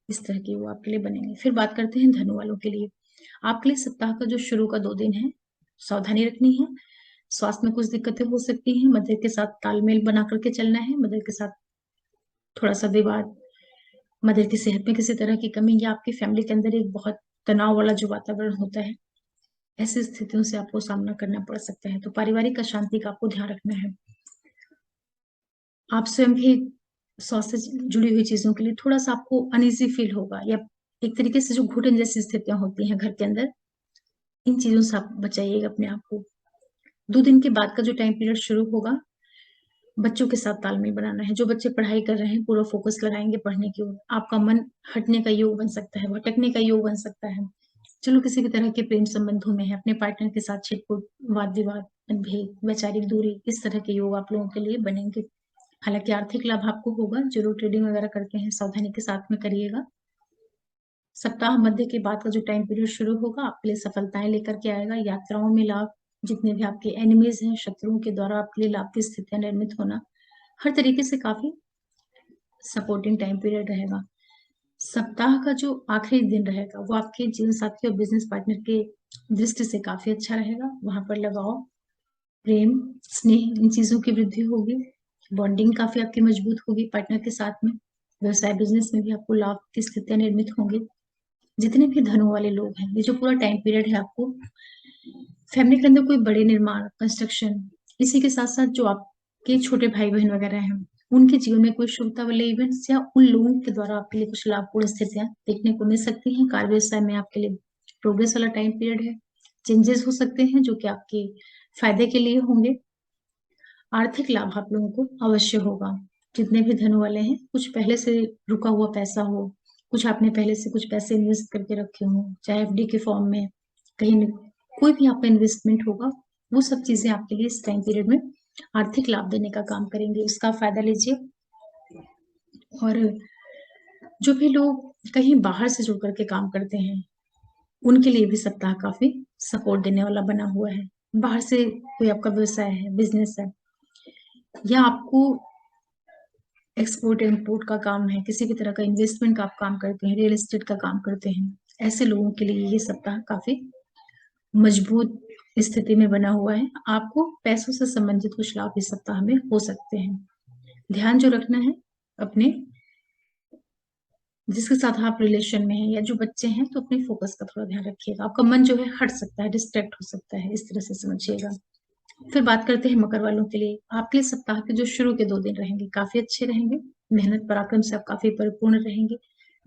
इस तरह की वो आपके लिए बनेंगे। फिर बात करते हैं धनु वालों के लिए। आपके लिए सप्ताह का जो शुरू का 2 दिन है, सावधानी रखनी है। स्वास्थ्य में कुछ दिक्कतें हो सकती हैं, मदर के साथ तालमेल बना करके चलना है। मदर के साथ थोड़ा सा विवाद, मदर की सेहत में किसी तरह की कमी, या आपकी फैमिली के अंदर एक बहुत तनाव वाला जो वातावरण होता है, ऐसी स्थितियों से आपको सामना करना पड़ सकता है। तो पारिवारिक अशांति का आपको ध्यान रखना है। आप स्वयं भी स्वास्थ्य से जुड़ी हुई चीजों के लिए थोड़ा सा आपको अनईजी फील होगा, या एक तरीके से जो घुटन जैसी स्थितियां होती हैं घर के अंदर, इन चीजों से आप बचाइएगा अपने आप को। 2 दिन के बाद का जो टाइम पीरियड शुरू होगा, बच्चों के साथ तालमेल बनाना है। जो बच्चे पढ़ाई कर रहे हैं पूरा फोकस लगाएंगे पढ़ने की ओर। आपका मन हटने का योग बन सकता है, भटकने का योग बन सकता है। चलो किसी भी तरह के प्रेम संबंधों में है, अपने पार्टनर के साथ छिटपुट, वाद विवाद, मतभेद, वैचारिक दूरी, इस तरह के योग आप लोगों के लिए बनेंगे। हालांकि आर्थिक लाभ आपको होगा। जो लोग ट्रेडिंग वगैरह करते हैं सावधानी के साथ में करिएगा। सप्ताह मध्य के बाद का जो टाइम पीरियड शुरू होगा आपके लिए सफलताएं लेकर के आएगा। यात्राओं में लाभ, जितने भी आपके एनिमीज हैं, शत्रुओं के द्वारा आपके लिए लाभ की स्थितियां निर्मित होना, हर तरीके से काफी सपोर्टिंग टाइम पीरियड रहेगा। सप्ताह का जो आखिरी दिन रहेगा वो आपके जीवन साथी और बिजनेस पार्टनर के दृष्टि से काफी अच्छा रहेगा। वहां पर लगाव, प्रेम, स्नेह, इन चीजों की वृद्धि होगी। बॉन्डिंग काफी आपकी मजबूत होगी पार्टनर के साथ में। व्यवसाय बिजनेस में भी आपको लाभ की स्थितियां निर्मित होंगी। जितने भी धनु वाले लोग हैं, ये जो पूरा टाइम पीरियड है आपको फैमिली के अंदर कोई बड़े निर्माण, कंस्ट्रक्शन, इसी के साथ-साथ जो आपके छोटे भाई-बहन वगैरह हैं, उनके जीवन में कोई शुभता वाले इवेंट्स या उन लोगों के द्वारा आपके लिए कुछ लाभपूर्ण स्थितियाँ देखने को मिल सकती हैं। कार्य व्यवसाय में आपके लिए प्रोग्रेस वाला टाइम पीरियड है। चेंजेस हो सकते हैं जो कि आपके फायदे के लिए होंगे। आर्थिक लाभ आप लोगों को अवश्य होगा। जितने भी धन वाले हैं, कुछ पहले से रुका हुआ पैसा हो, कुछ आपने पहले से कुछ पैसे इन्वेस्ट करके रखे हों, चाहे एफडी के फॉर्म में, कहीं न कोई भी आपका इन्वेस्टमेंट होगा, वो सब चीज़ें आपके लिए इस टाइम पीरियड में आर्थिक लाभ देने का काम करेंगे, उसका फ़ायदा लीजिए। और जो भी लोग कहीं बाहर से जुड़ कर के काम करते हैं, उनके लिए भी सप्ताह काफ़ी सपोर्ट देने वाला बना हुआ है। बाहर से कोई आपका व्यवसाय है, बिज़नेस है या आपको एक्सपोर्ट इम्पोर्ट का काम है, किसी भी तरह का इन्वेस्टमेंट का आप काम करते हैं, रियल एस्टेट का काम करते हैं, ऐसे लोगों के लिए ये सप्ताह काफ़ी मजबूत स्थिति में बना हुआ है। आपको पैसों से संबंधित कुछ लाभ इस सप्ताह में हो सकते हैं। ध्यान जो रखना है अपने जिसके साथ आप रिलेशन में हैं या जो बच्चे हैं तो अपने फोकस का थोड़ा ध्यान रखिएगा। आपका मन जो है हट सकता है, डिस्ट्रैक्ट हो सकता है, इस तरह से समझिएगा। फिर बात करते हैं मकर वालों के लिए। आपके लिए सप्ताह के जो शुरू के 2 दिन रहेंगे, काफ़ी अच्छे रहेंगे। मेहनत पराक्रम से आप काफ़ी परिपूर्ण रहेंगे।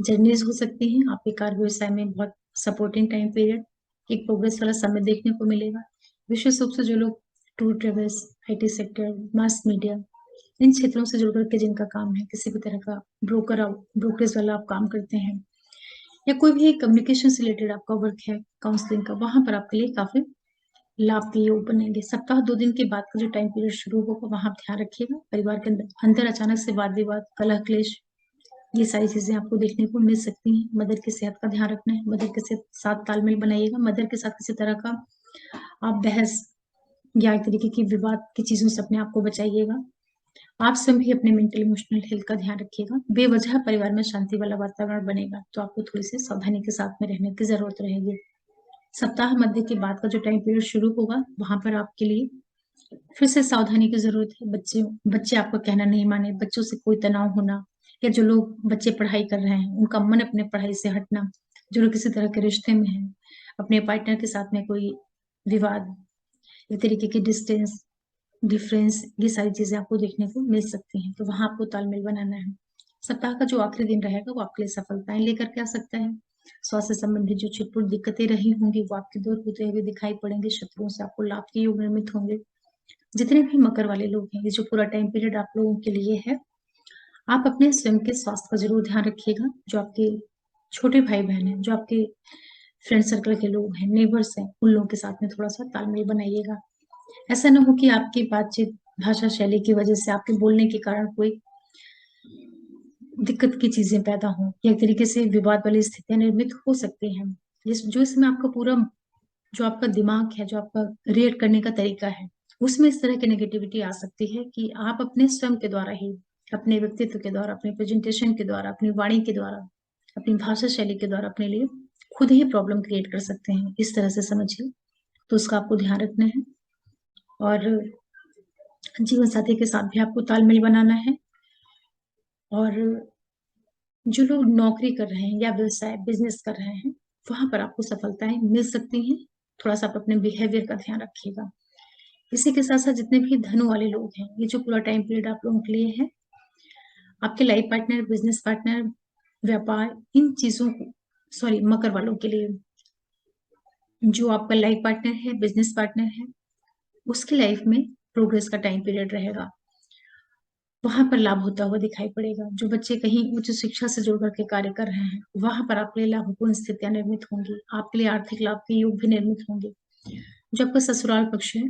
जर्नीज़ हो सकती हैं, आपके कार्य व्यवसाय में बहुत सपोर्टिंग टाइम पीरियड, एक प्रोग्रेस वाला समय देखने को मिलेगा। विशेष रूप से जो लोग tour travels, IT sector, mass media, इन क्षेत्रों से जुड़ कर के जिनका काम है, किसी भी तरह का ब्रोकरेज वाला आप काम करते हैं या कोई भी कम्युनिकेशन से रिलेटेड आपका वर्क है, काउंसलिंग का, वहाँ पर आपके लिए काफ़ी लाभ के योग बनेंगे। सप्ताह 2 दिन के बाद का जो टाइम पीरियड शुरू होगा, वहाँ आप ध्यान रखिएगा। परिवार के अंदर अंदर अचानक से वाद-विवाद, कलह-क्लेश, ये सारी चीज़ें आपको देखने को मिल सकती हैं। मदर की सेहत का ध्यान रखना है, मदर के साथ तालमेल बनाइएगा। मदर के साथ किसी तरह का आप बहस या एक तरीके की विवाद की चीज़ों से अपने आप को बचाइएगा। आप स्वयं भी अपने मेंटल इमोशनल हेल्थ का ध्यान रखिएगा। बेवजह परिवार में शांति वाला वातावरण बनेगा, तो आपको थोड़ी-सी सावधानी के साथ में रहने की ज़रूरत रहेगी। सप्ताह मध्य के बाद का जो टाइम पीरियड शुरू होगा, वहाँ पर आपके लिए फिर से सावधानी की ज़रूरत है। बच्चे बच्चे आपका कहना नहीं माने, बच्चों से कोई तनाव होना या जो लोग बच्चे पढ़ाई कर रहे हैं, उनका मन अपने पढ़ाई से हटना, जो लोग किसी तरह के रिश्ते में हैं, अपने पार्टनर के साथ में कोई विवाद, एक तरीके की डिस्टेंस, डिफरेंस, ये सारी चीज़ें आपको देखने को मिल सकती हैं, तो वहाँ आपको तालमेल बनाना है। सप्ताह का जो आखिरी दिन रहेगा, वो आपके लिए सफलताएँ लेकर के आ सकता है। स्वास्थ्य संबंधी जो छिटपुट दिक्कतें रही होंगी, वो आपकी दूर होते हुए दिखाई पड़ेंगे, शत्रुओं से आपको लाभ के योग निर्मित होंगे। जितने भी मकर वाले लोग हैं, ये जो पूरा टाइम पीरियड आप लोगों के लिए है, आप अपने स्वयं के स्वास्थ्य का ज़रूर ध्यान रखिएगा। जो आपके छोटे भाई-बहन हैं, जो आपके फ्रेंड सर्कल के लोग हैं, नेबर्स हैं, उन लोगों के साथ में थोड़ा-सा तालमेल बनाइएगा। ऐसा ना हो कि आपकी बातचीत, भाषा शैली की वजह से आपके बोलने के कारण कोई दिक्कत की चीज़ें पैदा हों या एक तरीके से विवाद वाली स्थितियाँ निर्मित हो सकती हैं। जो इसमें आपका पूरा जो आपका दिमाग है, जो आपका रिएक्ट करने का तरीका है, उसमें इस तरह की नेगेटिविटी आ सकती है कि आप अपने स्वयं के द्वारा ही, अपने व्यक्तित्व के द्वारा, अपने प्रेज़ेंटेशन के द्वारा, अपनी वाणी के द्वारा, अपनी भाषा शैली के द्वारा अपने लिए खुद ही प्रॉब्लम क्रिएट कर सकते हैं। इस तरह से समझिए, तो उसका आपको ध्यान रखना है और जीवन साथी के साथ भी आपको तालमेल बनाना है और जो लोग नौकरी कर रहे हैं या व्यवसाय, बिज़नेस कर रहे हैं, वहाँ पर आपको सफलताएँ मिल सकती हैं। थोड़ा-सा आप अपने बिहेवियर का ध्यान रखिएगा। इसी के साथ-साथ जितने भी धन वाले लोग हैं, ये जो पूरा टाइम पीरियड आप लोगों के लिए है, आपके लाइफ पार्टनर, बिज़नेस पार्टनर, व्यापार, इन चीज़ों को सॉरी मकर वालों के लिए, जो आपका लाइफ पार्टनर है, बिज़नेस पार्टनर है, उसकी लाइफ में प्रोग्रेस का टाइम पीरियड रहेगा। वहाँ पर लाभ होता हुआ दिखाई पड़ेगा। जो बच्चे कहीं उच्च शिक्षा से जुड़ कर के कार्य कर रहे हैं, वहाँ पर आपके लिए लाभपूर्ण स्थितियाँ निर्मित होंगी। आपके लिए आर्थिक लाभ के योग भी निर्मित होंगे। जो आपका ससुराल पक्ष है,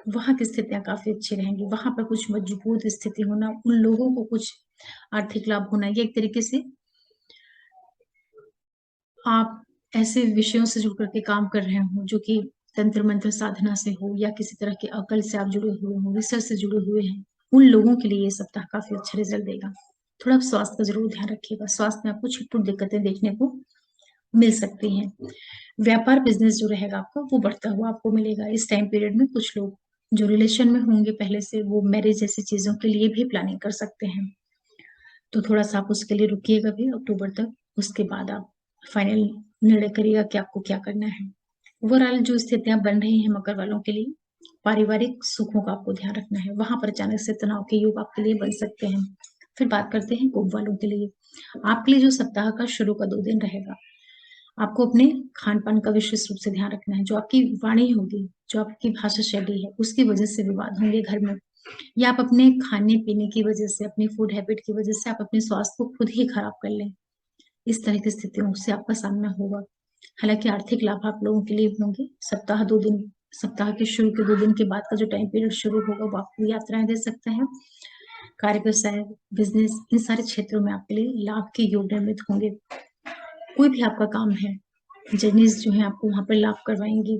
वहाँ की स्थितियाँ काफ़ी अच्छी रहेंगी। वहाँ पर कुछ मजबूत स्थिति होना, उन लोगों को कुछ आर्थिक लाभ होना, ये एक तरीके से आप ऐसे विषयों से जुड़ कर के काम कर रहे हों, जो कि तंत्र-मंत्र साधना से हो या किसी तरह के अकल से आप जुड़े हुए हों, रिसर्च से जुड़े हुए हैं, उन लोगों के लिए ये सप्ताह काफ़ी अच्छा रिज़ल्ट देगा। थोड़ा आप स्वास्थ्य का ज़रूर ध्यान रखिएगा। स्वास्थ्य में आपको छिट-पुट दिक्कतें देखने को मिल सकती हैं। व्यापार बिज़नेस जो रहेगा आपका, वो बढ़ता हुआ आपको मिलेगा। इस टाइम पीरियड में कुछ लोग जो रिलेशन में होंगे पहले से, वो मैरिज जैसी चीज़ों के लिए भी प्लानिंग कर सकते हैं। तो थोड़ा-सा आप उसके लिए रुकिएगा भी अक्टूबर तक, उसके बाद आप फाइनल निर्णय करिएगा कि आपको क्या करना है। ओवरऑल जो स्थितियां बन रही हैं मकर वालों के लिए, पारिवारिक सुखों का आपको ध्यान रखना है, वहां पर अचानक से तनाव के योग आपके लिए बन सकते हैं। फिर बात करते हैं कुंभ वालों के लिए। आपके लिए जो सप्ताह का शुरू का 2 दिन रहेगा, आपको अपने खान-पान का विशेष रूप से ध्यान रखना है। जो आपकी वाणी होगी, जो आपकी भाषा शैली है, उसकी वजह से विवाद होंगे घर में, या आप अपने खाने-पीने की वजह से, अपनी फूड हैबिट की वजह से आप अपने स्वास्थ्य को खुद ही खराब कर लें। इस तरह की स्थितियों से आपका सामना होगा। हालाँकि आर्थिक लाभ आप लोगों के लिए होंगे। सप्ताह के शुरू के 2 दिन के बाद का जो टाइम पीरियड शुरू होगा, वो आपको यात्राएँ दे सकता है। कार्य, व्यवसाय, बिज़नेस, इन सारे क्षेत्रों में आपके लिए लाभ के योग निर्मित होंगे। कोई भी आपका काम है, जर्नीज़ जो हैं आपको वहाँ पर लाभ करवाएँगी।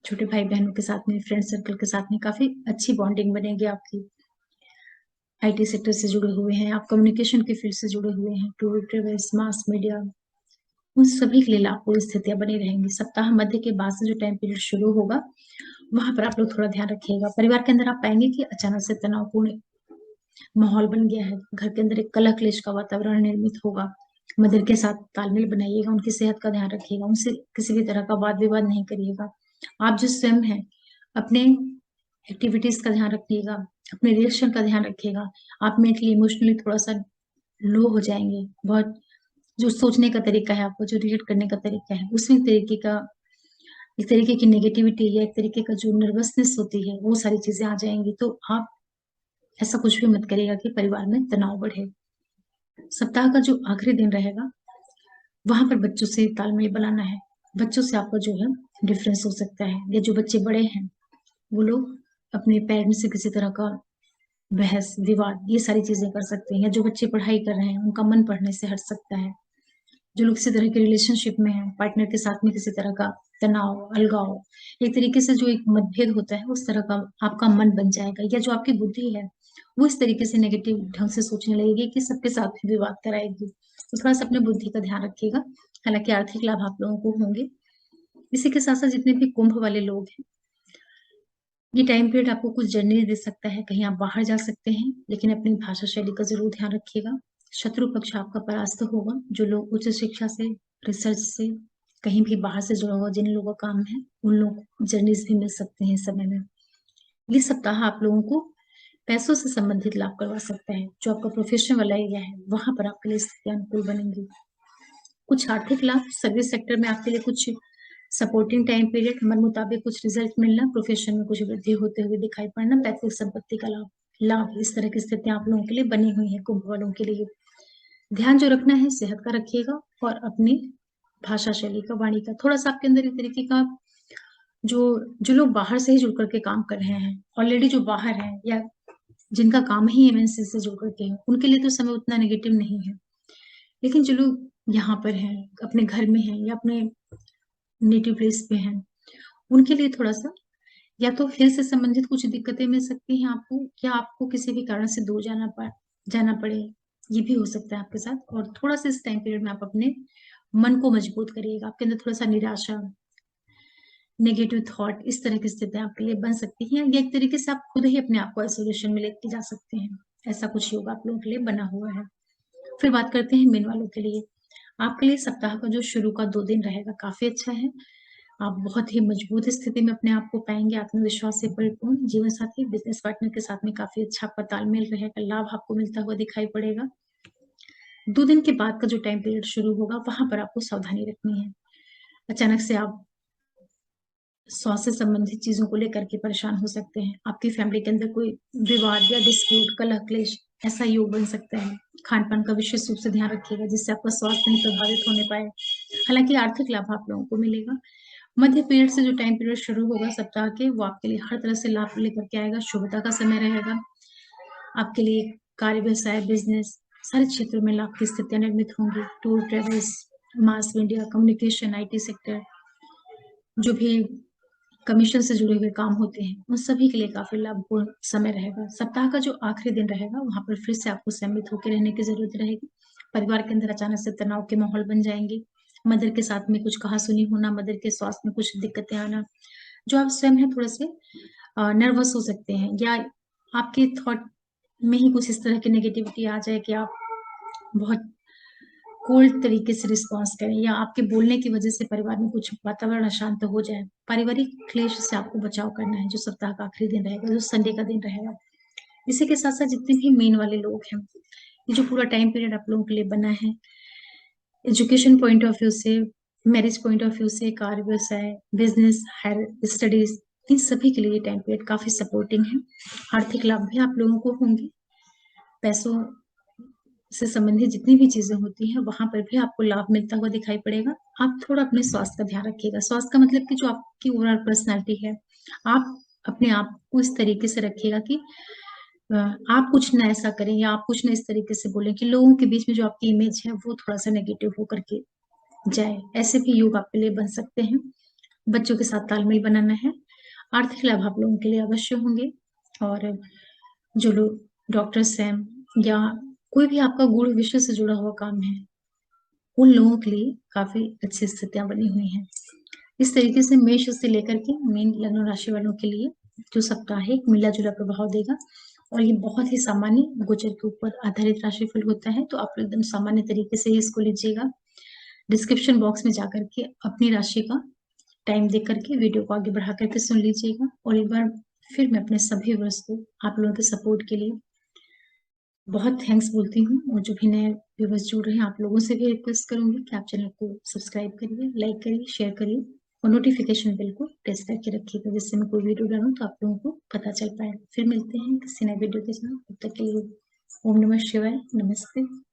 छोटे भाई-बहनों के साथ में, फ्रेंड सर्कल के साथ में काफ़ी अच्छी बॉन्डिंग बनेगी आपकी। आईटी सेक्टर से जुड़े हुए हैं, आप कम्युनिकेशन के फील्ड से जुड़े हुए हैं, टूर, ट्रेवल्स, मास मीडिया, उन सभी के लिए लाभपूर्ण स्थितियाँ बनी रहेंगी। सप्ताह मध्य के बाद से जो टाइम पीरियड शुरू होगा, वहाँ पर आप लोग थोड़ा ध्यान रखिएगा। परिवार के अंदर आप पाएँगे कि अचानक से तनावपूर्ण माहौल बन गया है। घर के अंदर एक कलह-क्लेश का वातावरण निर्मित होगा। मदर के साथ तालमेल बनाइएगा, उनकी सेहत का ध्यान रखिएगा, उनसे किसी भी तरह का वाद-विवाद नहीं करिएगा। आप जो स्वयं हैं, अपने एक्टिविटीज़ का ध्यान रखिएगा, अपने रिएक्शन का ध्यान रखिएगा। आप मेंटली, इमोशनली थोड़ा-सा लो हो जाएँगे। बहुत जो सोचने का तरीका है आपका, जो रिएक्ट करने का तरीका है, उसमें एक तरीके की नेगेटिविटी या एक तरीके का जो नर्वसनेस होती है, वो सारी चीज़ें आ जाएँगी। तो आप ऐसा कुछ भी मत करिएगा कि परिवार में तनाव बढ़े। सप्ताह का जो आखिरी दिन रहेगा, वहाँ पर बच्चों से तालमेल बनाना है। बच्चों से आपका जो है डिफरेंस हो सकता है, या जो बच्चे बड़े हैं, वो लोग अपने पेरेंट्स से किसी तरह का बहस, विवाद, ये सारी चीज़ें कर सकते हैं, या जो बच्चे पढ़ाई कर रहे हैं, उनका मन पढ़ने से हट सकता है। जो लोग किसी तरह के रिलेशनशिप में हैं, पार्टनर के साथ में किसी तरह का तनाव, अलगाव, एक तरीके से जो एक मतभेद होता है, उस तरह का आपका मन बन जाएगा, या जो आपकी बुद्धि है, वो इस तरीके से नेगेटिव ढंग से सोचने लगेगी कि सबके साथ में विवाद कराएगी। तो थोड़ा-सा अपने बुद्धि का ध्यान रखिएगा। हालाँकि आर्थिक लाभ आप लोगों को होंगे। इसी के साथ-साथ जितने भी कुंभ वाले लोग हैं, ये टाइम पीरियड आपको कुछ जर्नी दे सकता है, कहीं आप बाहर जा सकते हैं, लेकिन अपनी भाषा शैली का ज़रूर ध्यान रखिएगा। शत्रु पक्ष आपका परास्त होगा। जो लोग उच्च शिक्षा से, रिसर्च से, कहीं भी बाहर से जुड़ा हुआ जिन लोगों का काम है, उन लोग को जर्नीज़ भी मिल सकते हैं इस समय में। ये सप्ताह आप लोगों को पैसों से संबंधित लाभ करवा सकता है। जो आपका प्रोफ़ेशन वाला एरिया है, वहाँ पर आपके लिए स्थितियाँ अनुकूल बनेंगी। कुछ आर्थिक लाभ, सर्विस सेक्टर में आपके लिए कुछ सपोर्टिंग टाइम पीरियड, मन मुताबिक कुछ रिजल्ट मिलना, प्रोफेशन में कुछ वृद्धि होते हुए दिखाई पड़ना, पैतृक संपत्ति का लाभ लाभ इस तरह की स्थितियां आप लोगों के लिए बनी हुई हैं कुंभ वालों के लिए। ध्यान जो रखना है सेहत का रखिएगा, और अपनी भाषा शैली का, वाणी का थोड़ा सा आपके अंदर एक तरीके का जो जो लोग बाहर से ही जुड़ करके काम कर रहे हैं, ऑलरेडी जो बाहर हैं, या जिनका काम ही एमएनसी से जुड़ करके है, उनके लिए तो समय उतना नेगेटिव नहीं है। लेकिन जो लोग यहाँ पर हैं, अपने घर में हैं, या अपने नेटिव प्लेस पे हैं, उनके लिए थोड़ा-सा या तो हेल्थ से संबंधित कुछ दिक्कतें मिल सकती हैं आपको, या आपको किसी भी कारण से दूर जाना पड़े, ये भी हो सकता है आपके साथ। और थोड़ा-सा इस टाइम पीरियड में आप अपने मन को मजबूत करिएगा। आपके अंदर थोड़ा-सा निराशा, नेगेटिव थॉट, इस तरह की स्थितियाँ आपके लिए बन सकती हैं, या एक तरीके से आप खुद ही अपने आप को आइसोलेशन में लेके जा सकते हैं। ऐसा कुछ योग आप लोगों के लिए बना हुआ है। फिर बात करते हैं मीन वालों के लिए। आपके लिए सप्ताह का जो शुरू का 2 दिन रहेगा काफ़ी अच्छा है। आप बहुत ही मजबूत स्थिति में अपने आप को पाएँगे, आत्मविश्वास से परिपूर्ण। जीवनसाथी, बिज़नेस पार्टनर के साथ में काफ़ी अच्छा आपका तालमेल रहेगा, लाभ आपको मिलता हुआ दिखाई पड़ेगा। 2 दिन के बाद का जो टाइम पीरियड शुरू होगा, वहाँ पर आपको सावधानी रखनी है। अचानक से आप स्वास्थ्य से संबंधित चीज़ों को लेकर के परेशान हो सकते हैं। आपकी फैमिली के अंदर कोई विवाद या डिस्प्यूट, कलह-क्लेश, ऐसा योग बन सकता है। खान-पान का विशेष रूप से ध्यान रखिएगा, जिससे आपका स्वास्थ्य नहीं प्रभावित होने पाए। हालाँकि आर्थिक लाभ आप लोगों को मिलेगा। मध्य पीरियड से जो टाइम पीरियड शुरू होगा सप्ताह के, वो आपके लिए हर तरह से लाभ लेकर के आएगा, शुभता का समय रहेगा। आपके लिए कार्य, व्यवसाय, बिज़नेस, सारे क्षेत्रों में लाभ की स्थितियाँ निर्मित होंगी। Tour, travels, mass media, communication, IT sector, जो भी कमीशन से जुड़े हुए काम होते हैं, उन सभी के लिए काफ़ी लाभपूर्ण समय रहेगा। सप्ताह का जो आखिरी दिन रहेगा, वहाँ पर फिर से आपको संयमित होके रहने की ज़रूरत रहेगी। परिवार के अंदर अचानक से तनाव के माहौल बन जाएँगे। मदर के साथ में कुछ कहा-सुनी होना, मदर के स्वास्थ्य में कुछ दिक्कतें आना, जो आप स्वयं हैं थोड़े-से नर्वस हो सकते हैं, या आपके थॉट में ही कुछ इस तरह की नेगेटिविटी आ जाए कि आप बहुत कोल्ड तरीके से रिस्पॉन्स करें या आपके बोलने की वजह से परिवार में कुछ वातावरण अशांत हो जाए। पारिवारिक क्लेश से आपको बचाव करना है, जो सप्ताह का आखिरी दिन रहेगा, जो संडे का दिन रहेगा। इसी के साथ-साथ जितने भी मेन वाले लोग हैं, ये जो पूरा टाइम पीरियड आप लोगों के लिए बना है, एजुकेशन पॉइंट ऑफ व्यू से, मैरिज पॉइंट ऑफ व्यू से, कार्य व्यवसाय, बिज़नेस, हायर स्टडीज़, इन सभी के लिए ये टाइम पीरियड काफ़ी सपोर्टिंग है। आर्थिक लाभ भी आप लोगों को होंगे। पैसों से संबंधित जितनी भी चीज़ें होती हैं, वहाँ पर भी आपको लाभ मिलता हुआ दिखाई पड़ेगा। आप थोड़ा अपने स्वास्थ्य का ध्यान रखिएगा। स्वास्थ्य का मतलब कि जो आपकी ओवरऑल पर्सनैलिटी है, आप अपने आप को इस तरीके से रखिएगा कि आप कुछ ना ऐसा करें या आप कुछ ना इस तरीके से बोलें कि लोगों के बीच में जो आपकी इमेज है, वो थोड़ा-सा नेगेटिव हो करके जाए। ऐसे भी योग आपके लिए बन सकते हैं। बच्चों के साथ तालमेल बनाना है। आर्थिक लाभ आप लोगों के लिए अवश्य होंगे और जो लोग डॉक्टर्स हैं या कोई भी आपका गूढ़ विषय से जुड़ा हुआ काम है, उन लोगों के लिए काफ़ी अच्छी स्थितियाँ बनी हुई हैं। इस तरीके से मेष से लेकर के मीन लग्न राशि वालों के लिए जो सप्ताह है एक मिला-जुला प्रभाव देगा और ये बहुत ही सामान्य गोचर के ऊपर आधारित राशिफल होता है, तो आप एकदम सामान्य तरीके से ही इसको लीजिएगा। डिस्क्रिप्शन बॉक्स में जाकर के अपनी राशि का टाइम देख करके वीडियो को आगे बढ़ा करके सुन लीजिएगा और एक बार फिर मैं अपने सभी व्यूअर्स को आप लोगों के सपोर्ट के लिए बहुत थैंक्स बोलती हूँ और जो भी नए व्यूअर्स जुड़ रहे हैं आप लोगों से भी रिक्वेस्ट करूंगी कि आप चैनल को सब्सक्राइब करिए, लाइक करिए, शेयर करिए और नोटिफिकेशन बेल को प्रेस करके रखिएगा जिससे मैं कोई वीडियो डालूं तो आप लोगों को पता चल पाए। फिर मिलते हैं किसी नए वीडियो के साथ, तब तक के लिए ओम नमः शिवाय, नमस्ते।